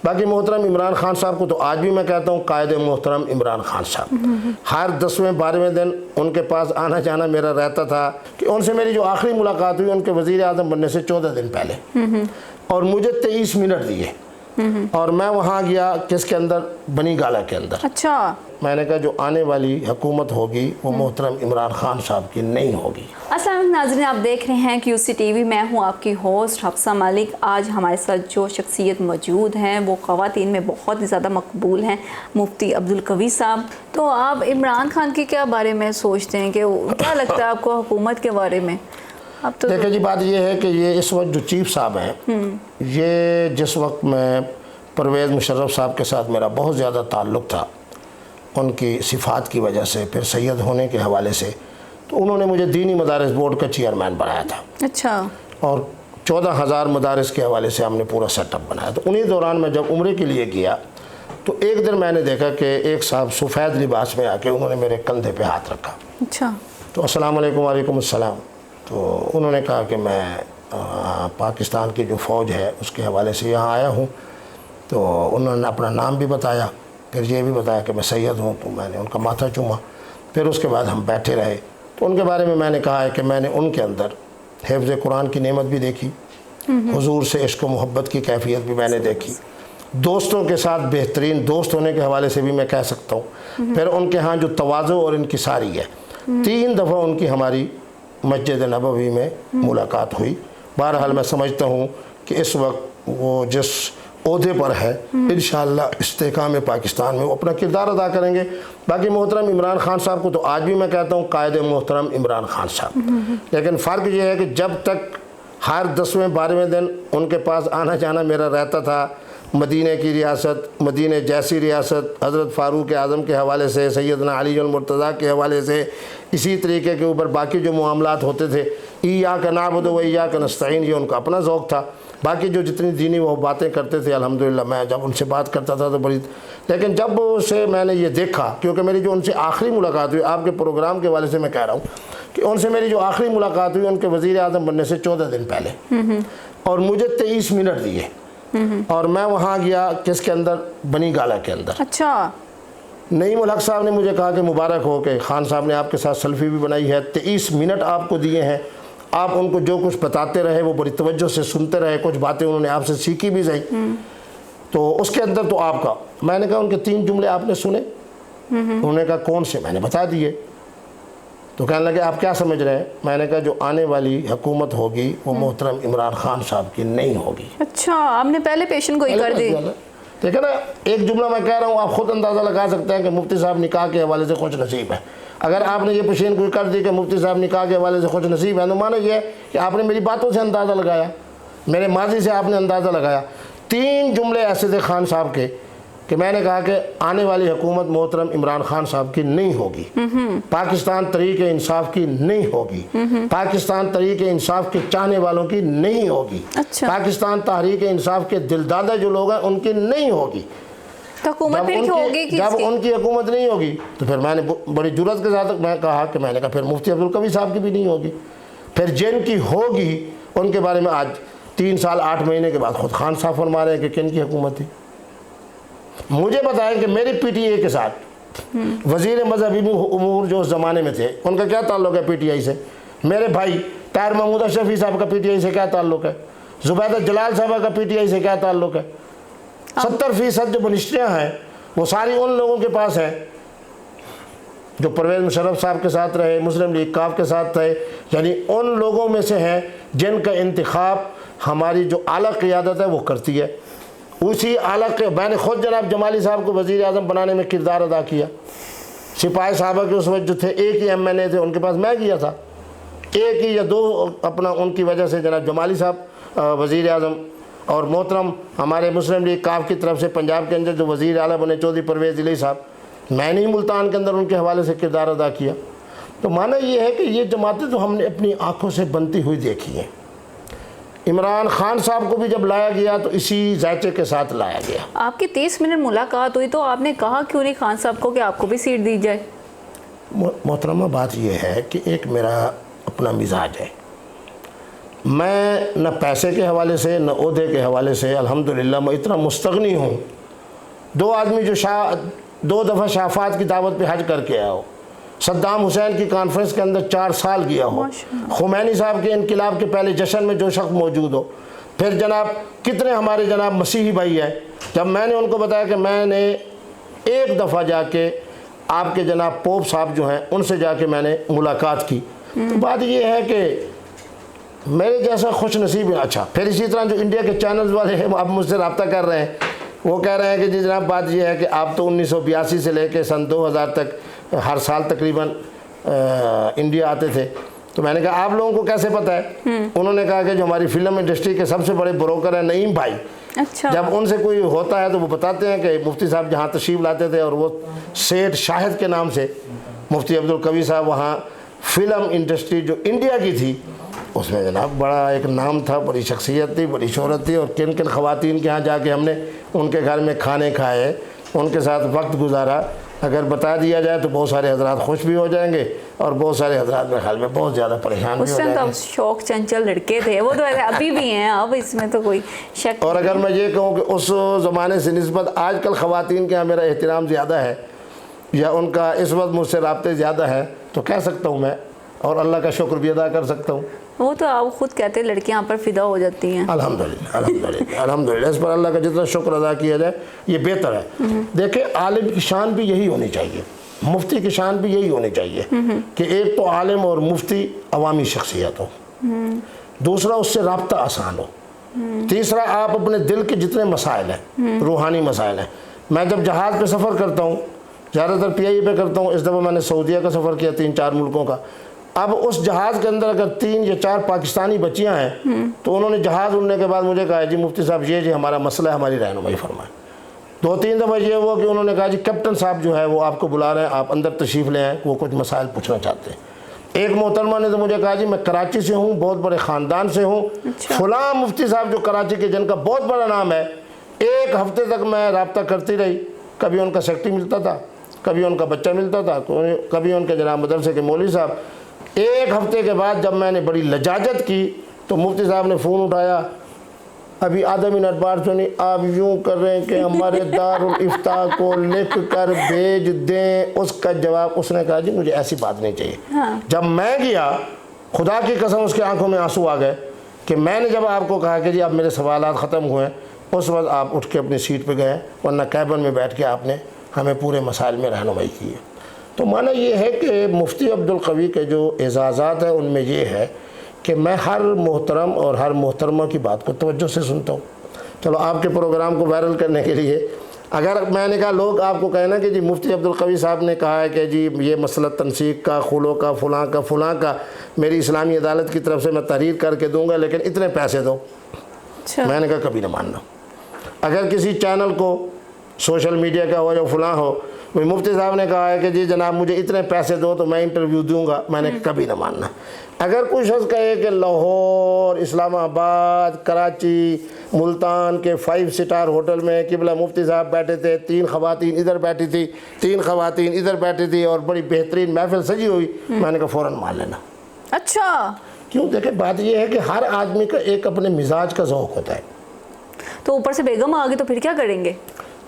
باقی محترم عمران خان صاحب کو تو آج بھی میں کہتا ہوں قائد محترم عمران خان صاحب، ہر 10ویں 12ویں دن ان کے پاس آنا جانا میرا رہتا تھا کہ ان سے میری جو آخری ملاقات ہوئی ان کے وزیر اعظم بننے سے 14 دن پہلے، اور مجھے 23 منٹ دیے، اور میں وہاں گیا کس کے اندر، بنی گالہ کے اندر۔ اچھا، میں نے کہا جو آنے والی حکومت ہوگی وہ محترم عمران خان صاحب کی نہیں ہوگی۔ السلام علیکم ناظرین، آپ دیکھ رہے ہیں QC TV، میں ہوں آپ کی ہوسٹ حفصہ ملک۔ آج ہمارے ساتھ جو شخصیت موجود ہیں وہ خواتین میں بہت ہی زیادہ مقبول ہیں، مفتی عبدالقوی صاحب۔ تو آپ عمران خان کے کیا بارے میں سوچتے ہیں، کہ کیا لگتا ہے آپ کو حکومت کے بارے میں؟ دیکھیں جی، بات یہ ہے کہ یہ اس وقت جو چیف صاحب ہیں، یہ جس وقت میں پرویز مشرف صاحب کے ساتھ میرا بہت زیادہ تعلق تھا ان کی صفات کی وجہ سے، پھر سید ہونے کے حوالے سے، تو انہوں نے مجھے دینی مدارس بورڈ کا چیئرمین بنایا تھا۔ اچھا، اور 14,000 مدارس کے حوالے سے ہم نے پورا سیٹ اپ بنایا۔ تو انہی دوران میں جب عمرے کے لیے گیا تو ایک دن میں نے دیکھا کہ ایک صاحب سفید لباس میں آ کے انہوں نے میرے کندھے پہ ہاتھ رکھا۔ اچھا، تو السلام علیکم، وعلیکم السلام۔ تو انہوں نے کہا کہ میں پاکستان کی جو فوج ہے اس کے حوالے سے یہاں آیا ہوں۔ تو انہوں نے اپنا نام بھی بتایا، پھر یہ بھی بتایا کہ میں سید ہوں۔ تو میں نے ان کا ماتھا چوما، پھر اس کے بعد ہم بیٹھے رہے۔ تو ان کے بارے میں نے کہا ہے کہ میں نے ان کے اندر حفظ قرآن کی نعمت بھی دیکھی، حضور سے عشق و محبت کی کیفیت بھی میں نے دیکھی، دوستوں کے ساتھ بہترین دوست ہونے کے حوالے سے بھی میں کہہ سکتا ہوں۔ پھر ان کے ہاں جو تواضع اور انکساری ہے، 3 دفعہ ان کی ہماری مسجد نبوی میں ملاقات ہوئی۔ بہرحال میں سمجھتا ہوں کہ اس وقت وہ جس عہدے پر ہے انشاءاللہ استحکام پاکستان میں وہ اپنا کردار ادا کریں گے۔ باقی محترم عمران خان صاحب کو تو آج بھی میں کہتا ہوں قائد محترم عمران خان صاحب، لیکن فرق یہ ہے کہ جب تک ہر 10ویں 12ویں دن ان کے پاس آنا جانا میرا رہتا تھا، مدینہ کی ریاست، مدینہ جیسی ریاست، حضرت فاروق اعظم کے حوالے سے، سیدنا علی المرتضیٰ کے حوالے سے، اسی طریقے کے اوپر باقی جو معاملات ہوتے تھے، ایاک نعبد و ایاک نستعین، یہ ان کا اپنا ذوق تھا۔ باقی جو جتنی دینی وہ باتیں کرتے تھے الحمدللہ میں جب ان سے بات کرتا تھا تو بڑی، لیکن جب سے میں نے یہ دیکھا، کیونکہ میری جو ان سے آخری ملاقات ہوئی، آپ کے پروگرام کے حوالے سے میں کہہ رہا ہوں کہ ان سے میری جو آخری ملاقات ہوئی ان کے وزیر اعظم بننے سے 14 دن پہلے، اور مجھے 23 منٹ دیے، اور میں وہاں گیا کس کے اندر، بنی گالہ کے اندر۔ اچھا، نعیم الحق صاحب نے مجھے کہا کہ مبارک ہو کہ خان صاحب نے آپ کے ساتھ سیلفی بھی بنائی ہے، 23 منٹ آپ کو دیے ہیں، آپ ان کو جو کچھ بتاتے رہے وہ بڑی توجہ سے سنتے رہے، کچھ باتیں انہوں نے آپ سے سیکھی بھی صحیح۔ تو اس کے اندر تو آپ کا، میں نے کہا ان کے 3 جملے آپ نے سنے؟ انہوں نے کہا کون سے؟ میں نے بتا دیے۔ تو کہنے لگے آپ کیا سمجھ رہے ہیں؟ میں نے کہا جو آنے والی حکومت ہوگی وہ محترم عمران خان صاحب کی نہیں ہوگی۔ اچھا، آپ نے پہلے پیشن گوئی کر دی۔ دیکھیں نا، ایک جملہ میں کہہ رہا ہوں، آپ خود اندازہ لگا سکتے ہیں کہ مفتی صاحب نکاح کے حوالے سے خوش نصیب ہے۔ اگر آپ نے یہ پیشین گوئی کر دی کہ مفتی صاحب نکاح کے حوالے سے خوش نصیب ہے، تو مانا یہ ہے کہ آپ نے میری باتوں سے اندازہ لگایا، میرے ماضی سے آپ نے اندازہ لگایا۔ 3 جملے ایسے تھے خان صاحب کے کہ میں نے کہا کہ آنے والی حکومت محترم عمران خان صاحب کی نہیں ہوگی، پاکستان تحریک انصاف کی نہیں ہوگی، پاکستان تحریک انصاف کے چاہنے والوں کی نہیں ہوگی، پاکستان تحریک انصاف کے دلدادہ جو لوگ ہیں ان کی نہیں ہوگی۔ حکومت پھر ہوگی جب ان کی حکومت نہیں ہوگی تو پھر میں نے بڑی جرات کے ساتھ میں کہا کہ میں نے کہا پھر مفتی عبدالقوی صاحب کی بھی نہیں ہوگی۔ پھر جن کی ہوگی ان کے بارے میں آج 3 سال 8 مہینے کے بعد خود خان صاحب فرما رہے ہیں کہ کن کی حکومت تھی۔ مجھے بتائیں کہ میری پی ٹی آئی کے ساتھ وزیر مذہبی امور جو اس زمانے میں تھے ان کا کیا تعلق ہے پی ٹی آئی سے؟ میرے بھائی طاہر محمود اشرفی صاحب کا پی ٹی آئی سے کیا تعلق ہے؟ زبیدہ جلال صاحبہ کا پی ٹی آئی سے کیا تعلق ہے؟ 70% جو منسٹریاں ہیں وہ ساری ان لوگوں کے پاس ہیں جو پرویز مشرف صاحب کے ساتھ رہے، مسلم لیگ کاف کے ساتھ رہے، یعنی ان لوگوں میں سے ہیں جن کا انتخاب ہماری جو اعلیٰ قیادت ہے وہ کرتی ہے۔ اسی اعلیٰ میں نے خود جناب جمالی صاحب کو وزیر اعظم بنانے میں کردار ادا کیا۔ سپاہی صاحبہ کے اس وقت جو تھے ایک ہی ایم این اے تھے، ان کے پاس میں گیا تھا، ایک ہی یا 2 اپنا ان کی وجہ سے جناب جمالی صاحب وزیر اعظم، اور محترم ہمارے مسلم لیگ کاف کی طرف سے پنجاب کے اندر جو وزیر اعلیٰ بنے چودھری پرویز الہی صاحب، میں نے ہی ملتان کے اندر ان کے حوالے سے کردار ادا کیا۔ تو معنی یہ ہے کہ یہ جماعتیں تو ہم نے اپنی آنکھوں سے بنتی ہوئی دیکھی ہیں۔ عمران خان صاحب کو بھی جب لایا گیا تو اسی ذائچے کے ساتھ لایا گیا۔ آپ کی 30 منٹ ملاقات ہوئی تو آپ نے کہا کیوں نہیں خان صاحب کو کہ آپ کو بھی سیٹ دی جائے؟ محترمہ بات یہ ہے کہ ایک میرا اپنا مزاج ہے، میں نہ پیسے کے حوالے سے نہ عہدے کے حوالے سے الحمدللہ میں اتنا مستغنی ہوں. 2 آدمی جو 2 دفعہ شافات کی دعوت پہ حج کر کے آیا ہو, صدام حسین کی کانفرنس کے اندر 4 سال گیا ہو, خمینی صاحب کے انقلاب کے پہلے جشن میں جو شخص موجود ہو, پھر جناب کتنے ہمارے جناب مسیحی بھائی ہیں. جب میں نے ان کو بتایا کہ میں نے ایک دفعہ جا کے آپ کے جناب پوپ صاحب جو ہیں ان سے جا کے میں نے ملاقات کی, تو بات یہ ہے کہ میرے جیسا خوش نصیب ہے. اچھا, پھر اسی طرح جو انڈیا کے چینلز والے ہیں اب مجھ سے رابطہ کر رہے ہیں, وہ کہہ رہے ہیں کہ جی جناب بات یہ ہے کہ آپ تو 1982 سے لے کے سن 2000 تک ہر سال تقریباً انڈیا آتے تھے. تو میں نے کہا آپ لوگوں کو کیسے پتہ ہے؟ انہوں نے کہا کہ جو ہماری فلم انڈسٹری کے سب سے بڑے بروکر ہیں نعیم بھائی, اچھا, جب ان سے کوئی ہوتا ہے تو وہ بتاتے ہیں کہ مفتی صاحب جہاں تشریف لاتے تھے, اور وہ سیٹھ شاہد کے نام سے مفتی عبدالقوی صاحب وہاں فلم انڈسٹری جو انڈیا کی تھی اس میں جناب بڑا ایک نام تھا, بڑی شخصیت تھی, بڑی شہرت تھی. اور کن کن خواتین کے ہاں جا کے ہم نے ان کے گھر میں کھانے کھائے, ان کے ساتھ وقت گزارا. اگر بتا دیا جائے تو بہت سارے حضرات خوش بھی ہو جائیں گے اور بہت سارے حضرات میرے خیال میں بہت زیادہ پریشان بھی ہو جائیں گے. اس ٹائم تو شوق چنچل لڑکے تھے وہ, تو ابھی بھی ہیں, اب اس میں تو کوئی شک. اور اگر میں یہ کہوں کہ اس زمانے سے نسبت آج کل خواتین کے ہاں میرا احترام زیادہ ہے یا ان کا اس وقت مجھ سے رابطے زیادہ ہیں تو کہہ سکتا ہوں میں, اور اللہ کا شکر بھی ادا کر سکتا ہوں. وہ تو آپ خود کہتے ہیں لڑکیاں پر فدا ہو جاتی ہیں. الحمدللہ الحمدللہ الحمدللہ, اس پر اللہ کا جتنا شکر ادا کیا جائے یہ بہتر ہے. دیکھیں عالم کی شان بھی یہی ہونی چاہیے, مفتی کی شان بھی یہی ہونی چاہیے کہ ایک تو عالم اور مفتی عوامی شخصیت ہو, دوسرا اس سے رابطہ آسان ہو, تیسرا آپ اپنے دل کے جتنے مسائل ہیں روحانی مسائل ہیں. میں جب جہاز پہ سفر کرتا ہوں, زیادہ تر پی آئی پہ کرتا ہوں, اس دفعہ میں نے سعودیہ کا سفر کیا 3-4 ملکوں کا. اب اس جہاز کے اندر اگر 3 یا 4 پاکستانی بچیاں ہیں تو انہوں نے جہاز اڑنے کے بعد مجھے کہا جی مفتی صاحب یہ جی ہمارا مسئلہ ہے, ہماری رہنمائی فرمائیں. 2-3 دفعہ یہ ہوا کہ انہوں نے کہا جی کیپٹن صاحب جو ہے وہ آپ کو بلا رہے ہیں, آپ اندر تشریف لے آئیں, وہ کچھ مسائل پوچھنا چاہتے ہیں. ایک محترمہ نے تو مجھے کہا جی میں کراچی سے ہوں, بہت بڑے خاندان سے ہوں, فلاں مفتی صاحب جو کراچی کے جن کا بہت بڑا نام ہے, 1 ہفتے تک میں رابطہ کرتی رہی. کبھی ان کا سیکٹری ملتا تھا, کبھی ان کا بچہ ملتا تھا, کبھی ان کے جناب مدرسے کے مولوی صاحب. 1 ہفتے کے بعد جب میں نے بڑی لجاجت کی تو مفتی صاحب نے فون اٹھایا, ابھی آدھا منٹ بعد سنی آپ یوں کر رہے ہیں کہ ہمارے دارالافتاء کو لکھ کر بھیج دیں. اس کا جواب اس نے کہا جی مجھے ایسی بات نہیں چاہیے. جب میں گیا خدا کی قسم اس کے آنکھوں میں آنسو آ گئے کہ میں نے جب آپ کو کہا کہ جی اب میرے سوالات ختم ہوئے, اس وقت آپ اٹھ کے اپنی سیٹ پہ گئے, ورنہ کیبن میں بیٹھ کے آپ نے ہمیں پورے مسائل میں رہنمائی کی ہے. تو معنی یہ ہے کہ مفتی عبدالقوی کے جو اعزازات ہیں ان میں یہ ہے کہ میں ہر محترم اور ہر محترمہ کی بات کو توجہ سے سنتا ہوں. چلو آپ کے پروگرام کو وائرل کرنے کے لیے اگر میں نے کہا لوگ آپ کو کہنا کہ جی مفتی عبدالقوی صاحب نے کہا ہے کہ جی یہ مسئلہ تنسیق کا, خلو کا, فلاں کا میری اسلامی عدالت کی طرف سے میں تحریر کر کے دوں گا لیکن اتنے پیسے دو, میں نے کہا کبھی نہ ماننا. اگر کسی چینل کو سوشل میڈیا کا ہو یا فلاں ہو, مفتی صاحب نے کہا ہے کہ جی جناب مجھے اتنے پیسے دو تو میں انٹرویو دوں گا, میں نے کبھی نہ ماننا. اگر کوئی شخص کہے کہ لاہور, اسلام آباد, کراچی, ملتان کے 5 سٹار ہوٹل میں قبلہ مفتی صاحب بیٹھے تھے, 3 خواتین ادھر بیٹھی تھی, 3 خواتین ادھر بیٹھی تھی اور بڑی بہترین محفل سجی ہوئی, میں نے کہا فوراً مان لینا. اچھا, کیوں؟ دیکھیں بات یہ ہے کہ ہر آدمی کا ایک اپنے مزاج کا ذوق ہوتا ہے. تو اوپر سے بیگم آ گئی تو پھر کیا کریں گے؟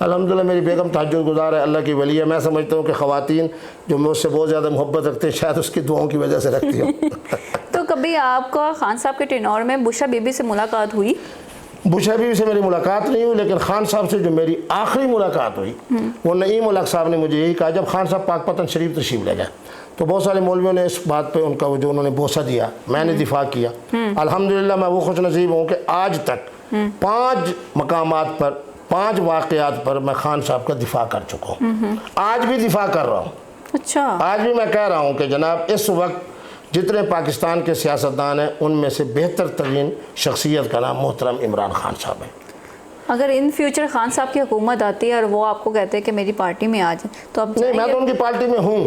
الحمدللہ میری بیگم تہجد گزار ہے, اللہ کی ولی ہے. میں سمجھتا ہوں کہ خواتین جو مجھ سے بہت زیادہ محبت رکھتے ہیں شاید اس کی دعاؤں کی وجہ سے رکھتی ہوں. تو کبھی آپ کا خان صاحب کے ٹینور میں بشرا بی بی سے ملاقات ہوئی؟ بشرا بی بی سے میری ملاقات نہیں ہوئی, لیکن خان صاحب سے جو میری آخری ملاقات ہوئی وہ نعیم الحق صاحب نے مجھے یہی کہا. جب خان صاحب پاک پتن شریف تشریف لے گئے تو بہت سارے مولویوں نے اس بات پہ ان کا جو انہوں نے بوسہ دیا, میں نے دفاع کیا. الحمدللہ میں وہ خوش نصیب ہوں کہ آج تک 5 مقامات پر 5 واقعات پر میں خان صاحب کا دفاع کر چکا ہوں. آج بھی دفاع کر رہا ہوں. اچھا, آج بھی میں کہہ رہا ہوں کہ جناب اس وقت جتنے پاکستان کے سیاستدان ہیں ان میں سے بہتر ترین شخصیت کا نام محترم عمران خان صاحب ہے. اگر ان فیوچر خان صاحب کی حکومت آتی ہے اور وہ آپ کو کہتے ہیں کہ میری پارٹی میں آ جائیں تو اب نہیں, میں تو ان کی پارٹی میں ہوں,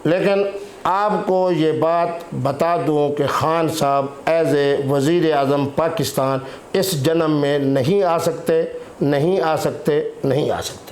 لیکن آپ کو یہ بات بتا دوں کہ خان صاحب ایز اے وزیر اعظم پاکستان اس جنم میں نہیں آ سکتے, نہیں آ سکتے, نہیں آ سکتے.